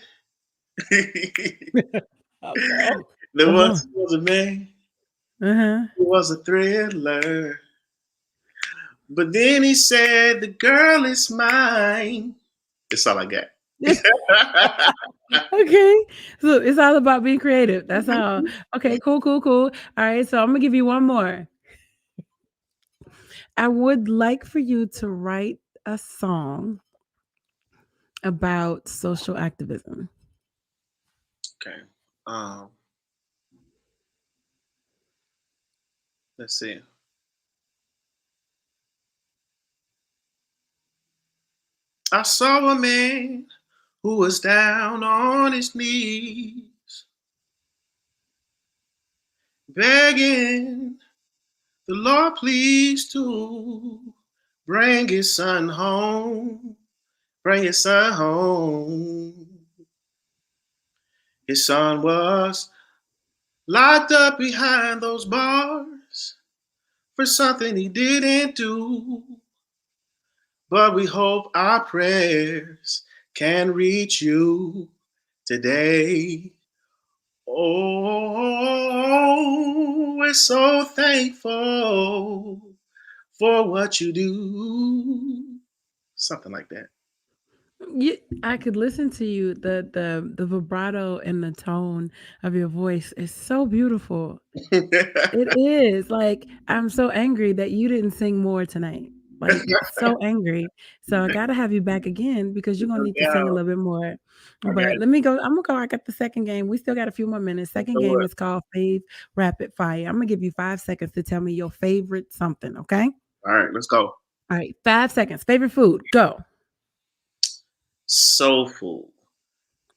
Okay. There Come once on. was a man Uh-huh. who was a thriller, but then he said the girl is mine. That's all I got. Okay. So it's all about being creative. That's all. Okay, cool. All right. So I'm gonna give you one more. I would like for you to write a song about social activism. Okay. Um, let's see. I saw a man who was down on his knees, begging the Lord please to bring his son home, bring his son home. His son was locked up behind those bars for something he didn't do. But we hope our prayers can reach you today. Oh, we're so thankful for what you do. Something like that. I could listen to you. The vibrato and the tone of your voice is so beautiful. It is. Like, I'm so angry that you didn't sing more tonight. Like, so angry. So I gotta have you back again because you're gonna need to sing a Yeah, little bit more. But okay. let me go. I'm gonna go. I got the second game. We still got a few more minutes. Second So game what? is called Fave Rapid Fire. I'm gonna give you 5 seconds to tell me your favorite something. Okay. All right, let's go. All right. 5 seconds. Favorite food. Go. Soul food.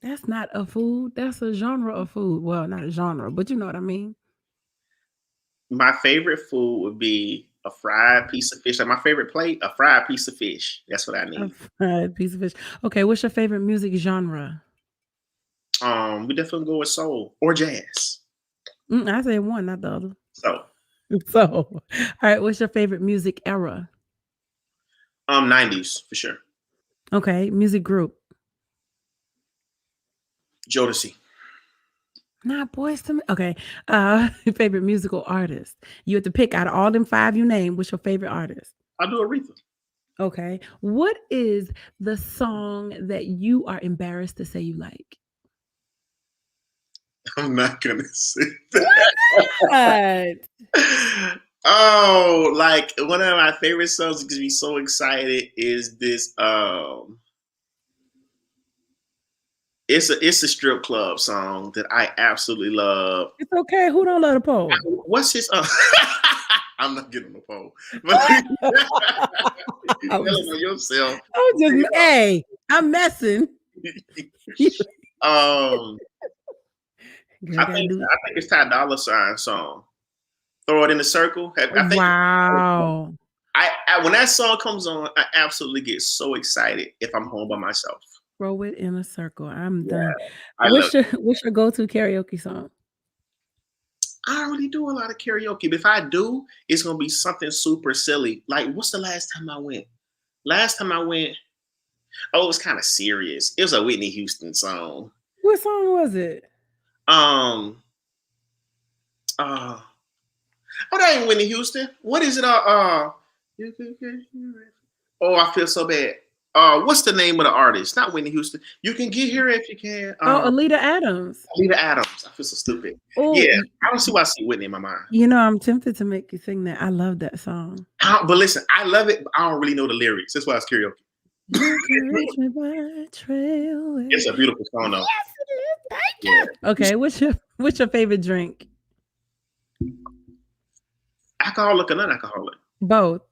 That's not a food. That's a genre of food. Well, not a genre, but you know what I mean. My favorite food would be a fried piece of fish. Like my favorite plate, a fried piece of fish. That's what I A need. fried piece of fish. Okay. What's your favorite music genre? We definitely go with soul or jazz. I said one, not the other. So, So, all right, what's your favorite music era? 90s for sure. Okay, music group. Jodeci. Not Boys to Me. Okay, favorite musical artist. You have to pick out of all them five you name. What's your favorite artist? I'll do Aretha. Okay, what is the song that you are embarrassed to say you like? I'm not gonna say Why that. not? Oh, like one of my favorite songs that gets me so excited is this. It's a strip club song that I absolutely love. It's okay. Who don't love the pole? What's his? I'm not getting on the pole. But you I'm telling on yourself. hey, I'm messing. Um, Girl, I gotta think do. it's Ty Dolla $ign song. Throw it in the circle. I think Wow. I when that song comes on, I absolutely get so excited if I'm home by myself. Throw it in a circle. I'm Yeah, done. I love it. What's your go-to karaoke song? I don't really do a lot of karaoke, but if I do, it's gonna be something super silly. Like, what's the last time I went? Last time I went, oh, it was kind of serious. It was a Whitney Houston song. What song was it? Um, oh, that ain't Whitney Houston. What is it? You can get here. Oh, I feel so bad. What's the name of the artist? Not Whitney Houston. You can get here if you can. Oh, Alita Adams. Alita Adams. I feel so stupid. Oh, Yeah, I don't see why I see Whitney in my mind. you know, I'm tempted to make you sing that. I love that song. But listen, I love it, but I don't really know the lyrics. That's why it's karaoke. You can reach me by a trail. It's a beautiful song, though. Yes, it is. Thank Yeah. you. Okay, what's your favorite drink? Alcoholic or non-alcoholic? Both.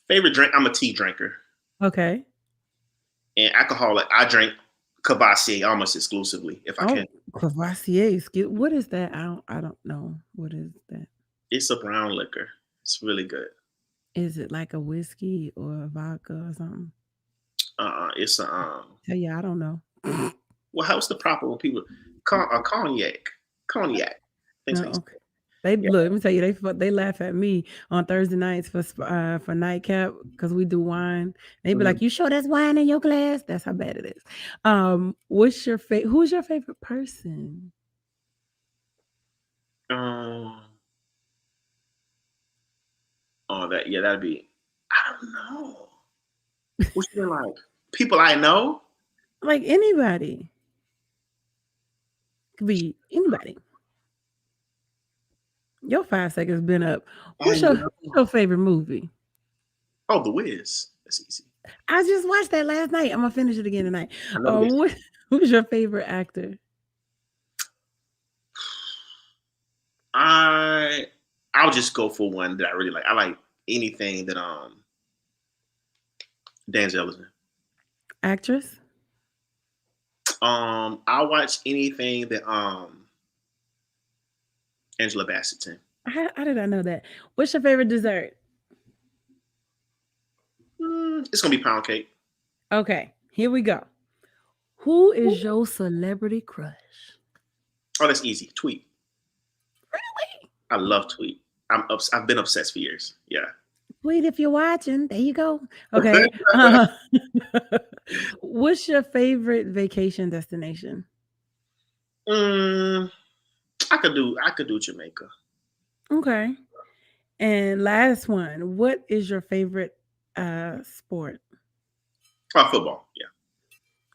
Favorite drink? I'm a tea drinker. Okay. And alcoholic, I drink Cavassier almost exclusively if I can. Cavassier. What is that? I don't know. What is that? It's a brown liquor. It's really good. Is it like a whiskey or a vodka or something? It's a Tell you, I don't know. Well, how's the proper when people cognac? Cognac. No, okay. Look. Let me tell you, they laugh at me on Thursday nights for nightcap because we do wine. They be like, "You sure that's wine in your glass?" That's how bad it is. Who's your favorite person? That'd be. I don't know. What's your like? People I know? Like anybody. Could be anybody. Your 5 seconds been up. What's your favorite movie? Oh, The Wiz. That's easy. I just watched that last night. I'm gonna finish it again tonight. Who's your favorite actor? I'll just go for one that I really like. I like anything that Denzel is in. Actress? I'll watch anything that Angela Bassett's in. How did I know that? What's your favorite dessert? It's gonna be pound cake. Okay, here we go. Who is your celebrity crush? Oh, that's easy. Tweet. Really? I love Tweet. I've been obsessed for years. Yeah. Tweet if you're watching. There you go. Okay. What's your favorite vacation destination? I could do Jamaica. Okay. And last one, what is your favorite sport? Football. Yeah.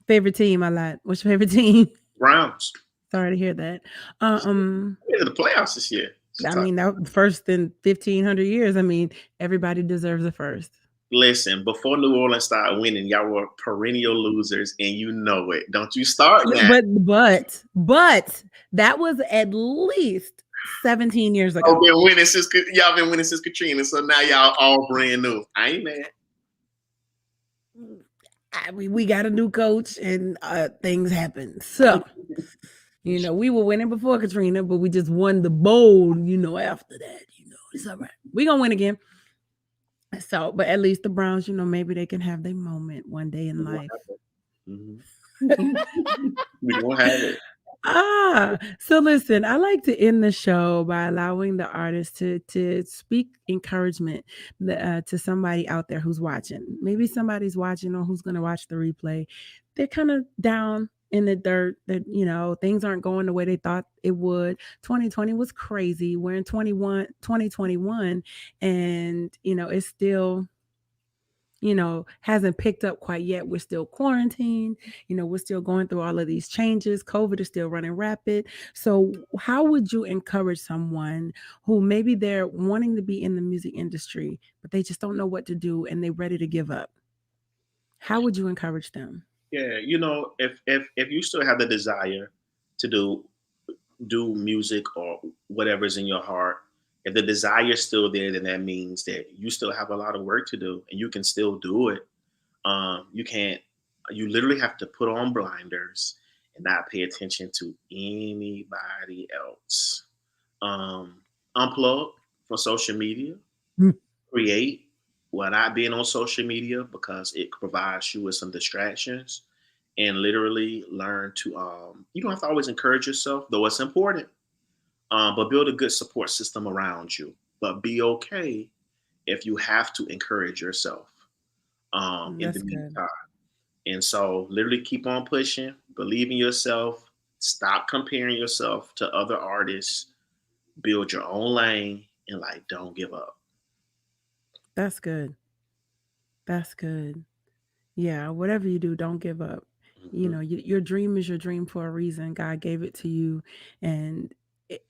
Favorite team? I lied. What's your favorite team? Browns. Sorry to hear that. Into the playoffs this year. I mean, that first in 1,500 years. I mean, everybody deserves a first. Listen, before New Orleans started winning, y'all were perennial losers, and you know it. Don't you start that. But that was at least 17 years ago. Y'all been winning since Katrina, so now y'all all brand new. I ain't mad. We got a new coach, and things happen. So, we were winning before Katrina, but we just won the bowl, after that. It's all right. We're going to win again. So, but at least the Browns, maybe they can have their moment one day in life. We won't have it. So listen, I like to end the show by allowing the artist to speak encouragement to somebody out there who's watching. Maybe somebody's watching or who's going to watch the replay. They're kind of down in the dirt that, things aren't going the way they thought it would. 2020 was crazy. We're in 2021 and, it's still, hasn't picked up quite yet. We're still quarantined. We're still going through all of these changes. COVID is still running rapid. So how would you encourage someone who maybe they're wanting to be in the music industry, but they just don't know what to do and they're ready to give up? How would you encourage them? Yeah, if you still have the desire to do music or whatever's in your heart, if the desire is still there, then that means that you still have a lot of work to do and you can still do it. You literally have to put on blinders and not pay attention to anybody else. Unplug from social media, create while not being on social media because it provides you with some distractions, and literally learn to, you don't have to always encourage yourself, though it's important, but build a good support system around you. But be okay if you have to encourage yourself in the meantime. And so literally keep on pushing, believe in yourself, stop comparing yourself to other artists, build your own lane, and don't give up. That's good. That's good. Yeah, whatever you do, don't give up. You Mhm. know, your dream is your dream for a reason. God gave it to you, and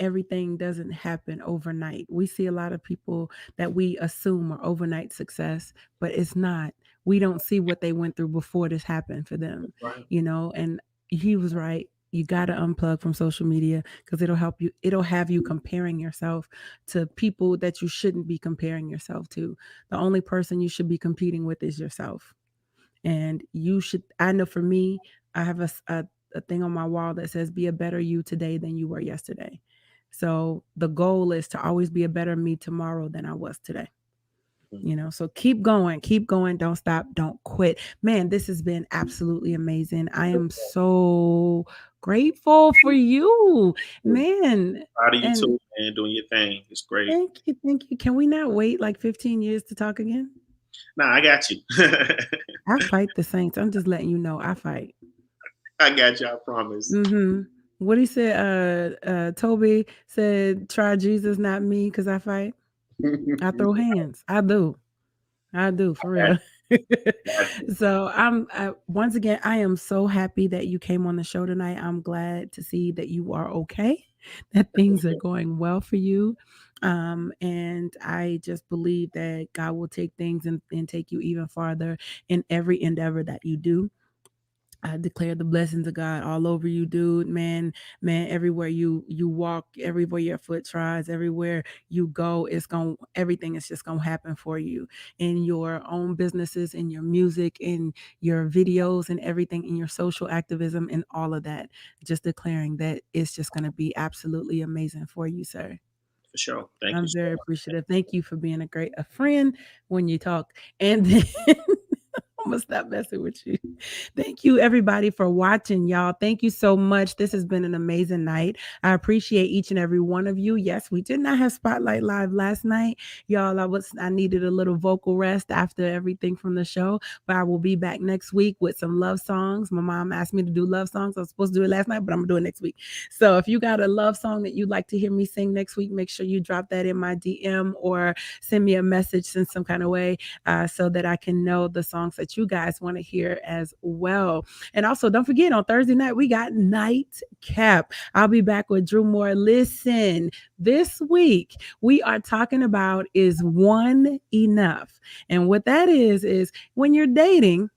everything doesn't happen overnight. We see a lot of people that we assume are overnight success, but it's not. We don't see what they went through before this happened for them, Right. you know, and he was right. You got to unplug from social media because it'll help you. It'll have you comparing yourself to people that you shouldn't be comparing yourself to. The only person you should be competing with is yourself. And you should, I know for me, I have a thing on my wall that says, be a better you today than you were yesterday. So the goal is to always be a better me tomorrow than I was today. Mhm. You know, so keep going, don't stop, don't quit. Man, this has been absolutely amazing. I am so grateful for you, man. Proud of you And too, man. Doing your thing. It's great. thank you, thank you. Can we not wait like 15 years to talk again? Nah, I got you. I fight the Saints. I'm just letting you know I fight. I got you. I promise. Mm-hmm. What he said, Toby said, try Jesus, not me, because I fight. I throw hands. I do. I do, for real. So once again, I am so happy that you came on the show tonight. I'm glad to see that you are okay, that things are going well for you. And I just believe that God will take things and take you even farther in every endeavor that you do. I declare the blessings of God all over you, dude. Man, everywhere you walk, everywhere your foot tries, everywhere you go, everything is just gonna happen for you in your own businesses, in your music, in your videos, and everything, in your social activism, and all of that. Just declaring that it's just gonna be absolutely amazing for you, sir. For sure. Thank you I'm so very much. appreciative. Thank you for being a friend when you talk. And then I'm gonna stop messing with you. Thank you, everybody, for watching, y'all. Thank you so much. This has been an amazing night. I appreciate each and every one of you. Yes, we did not have Spotlight Live last night, y'all. I needed a little vocal rest after everything from the show, but I will be back next week with some love songs. My mom asked me to do love songs. I was supposed to do it last night, but I'm gonna do it next week. So if you got a love song that you'd like to hear me sing next week, make sure you drop that in my DM or send me a message in some kind of way, so that I can know the songs that you guys want to hear as well. And also, don't forget, on Thursday night, we got Nightcap. I'll be back with Drew Moore. Listen, this week, we are talking about, is one enough? And what that is when you're dating,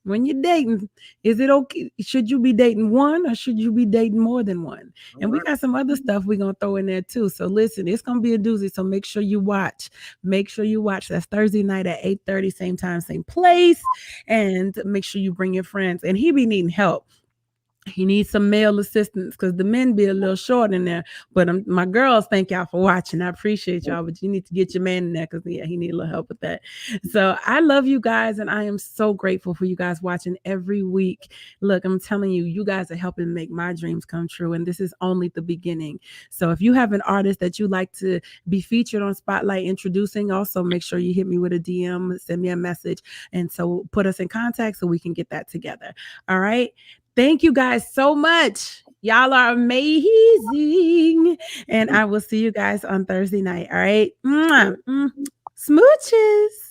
is it okay? Should you be dating one or should you be dating more than one? All And we right. got some other stuff we're going to throw in there too. So listen, it's going to be a doozy. So make sure you watch. Make sure you watch. That's Thursday night at 8:30, same time, same place. And make sure you bring your friends. And he be needing help. He needs some male assistance because the men be a little short in there. But my girls, thank y'all for watching. I appreciate y'all, but you need to get your man in there because yeah, he need a little help with that. So I love you guys, and I am so grateful for you guys watching every week. Look, I'm telling you, you guys are helping make my dreams come true, and this is only the beginning. So if you have an artist that you like to be featured on Spotlight introducing, also make sure you hit me with a DM, send me a message, and so put us in contact so we can get that together. All right. Thank you guys so much. Y'all are amazing. And I will see you guys on Thursday night. All right. Mwah. Smooches.